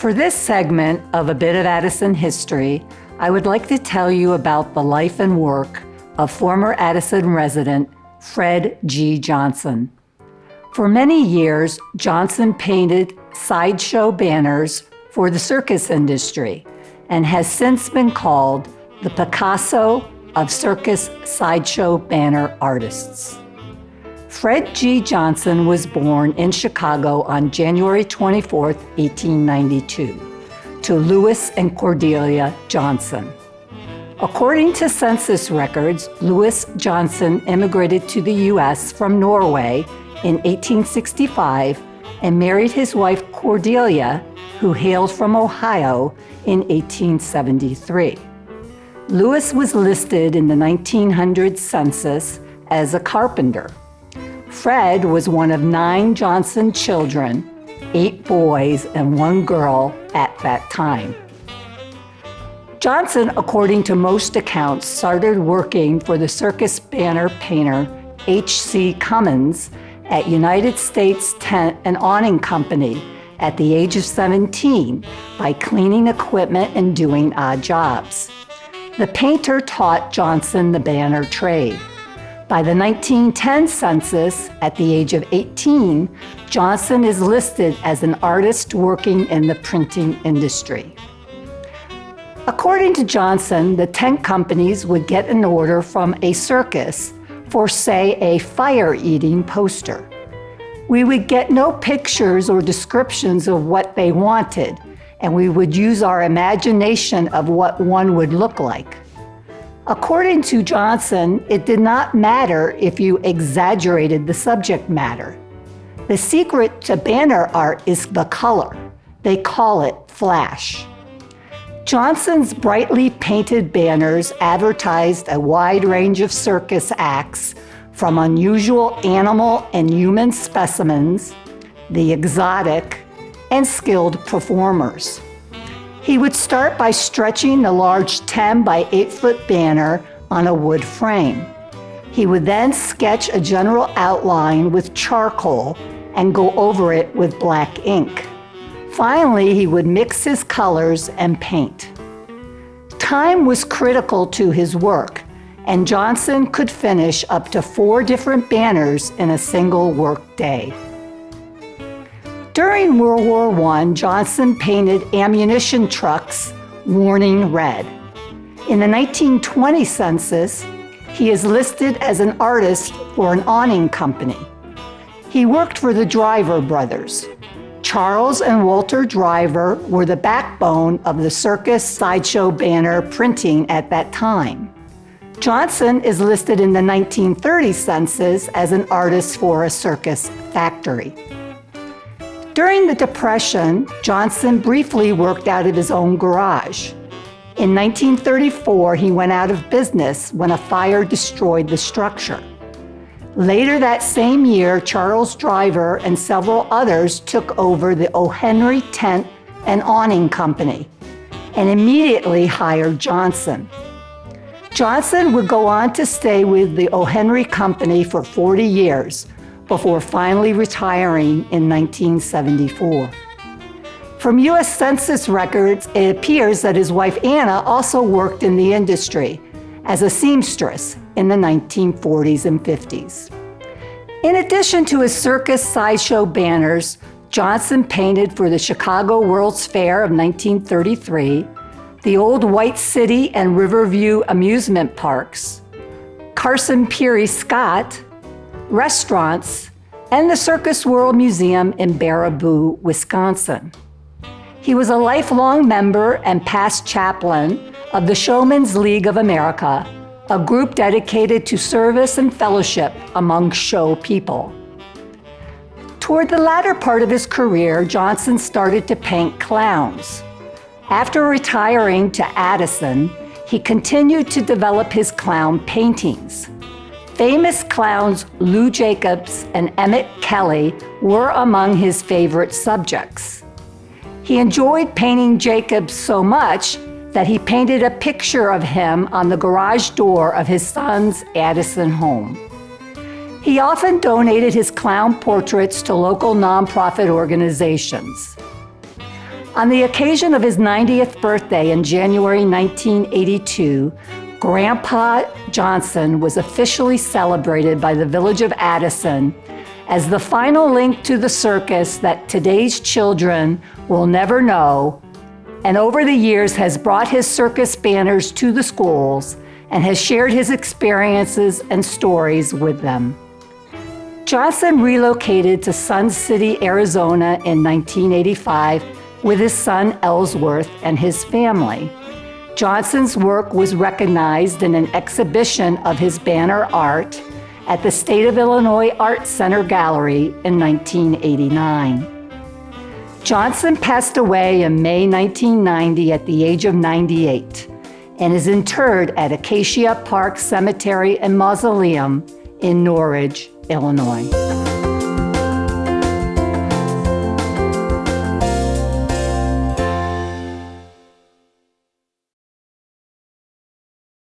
For this segment of A Bit of Addison History, I would like to tell you about the life and work of former Addison resident Fred G. Johnson. For many years, Johnson painted sideshow banners for the circus industry and has since been called the Picasso of circus sideshow banner artists. Fred G. Johnson was born in Chicago on January 24, 1892, to Louis and Cordelia Johnson. According to census records, Louis Johnson immigrated to the U.S. from Norway in 1865 and married his wife Cordelia, who hailed from Ohio, in 1873. Louis was listed in the 1900 census as a carpenter. Fred was one of 9 Johnson children, 8 boys and 1 girl at that time. Johnson, according to most accounts, started working for the circus banner painter H.C. Cummins at United States Tent and Awning Company at the age of 17 by cleaning equipment and doing odd jobs. The painter taught Johnson the banner trade. By the 1910 census, at the age of 18, Johnson is listed as an artist working in the printing industry. According to Johnson, the tent companies would get an order from a circus for, say, a fire-eating poster. We would get no pictures or descriptions of what they wanted, and we would use our imagination of what one would look like. According to Johnson, it did not matter if you exaggerated the subject matter. The secret to banner art is the color. They call it flash. Johnson's brightly painted banners advertised a wide range of circus acts, from unusual animal and human specimens, the exotic, and skilled performers. He would start by stretching the large 10 by 8-foot banner on a wood frame. He would then sketch a general outline with charcoal and go over it with black ink. Finally, he would mix his colors and paint. Time was critical to his work, and Johnson could finish up to 4 different banners in a single work day. During World War I, Johnson painted ammunition trucks warning red. In the 1920 census, he is listed as an artist for an awning company. He worked for the Driver brothers. Charles and Walter Driver were the backbone of the circus sideshow banner printing at that time. Johnson is listed in the 1930 census as an artist for a circus factory. During the Depression, Johnson briefly worked out of his own garage. In 1934, he went out of business when a fire destroyed the structure. Later that same year, Charles Driver and several others took over the O. Henry Tent and Awning Company and immediately hired Johnson. Johnson would go on to stay with the O. Henry Company for 40 years before finally retiring in 1974. From U.S. Census records, it appears that his wife Anna also worked in the industry as a seamstress in the 1940s and 50s. In addition to his circus sideshow banners, Johnson painted for the Chicago World's Fair of 1933, the Old White City and Riverview amusement parks, Carson Peary Scott, restaurants, and the Circus World Museum in Baraboo, Wisconsin. He was a lifelong member and past chaplain of the Showmen's League of America, a group dedicated to service and fellowship among show people. Toward the latter part of his career, Johnson started to paint clowns. After retiring to Addison, he continued to develop his clown paintings. Famous clowns Lou Jacobs and Emmett Kelly were among his favorite subjects. He enjoyed painting Jacobs so much that he painted a picture of him on the garage door of his son's Addison home. He often donated his clown portraits to local nonprofit organizations. On the occasion of his 90th birthday in January 1982, Grandpa Johnson was officially celebrated by the village of Addison as the final link to the circus that today's children will never know, and over the years has brought his circus banners to the schools and has shared his experiences and stories with them. Johnson relocated to Sun City, Arizona in 1985 with his son Ellsworth and his family. Johnson's work was recognized in an exhibition of his banner art at the State of Illinois Art Center Gallery in 1989. Johnson passed away in May 1990 at the age of 98 and is interred at Acacia Park Cemetery and Mausoleum in Norridge, Illinois.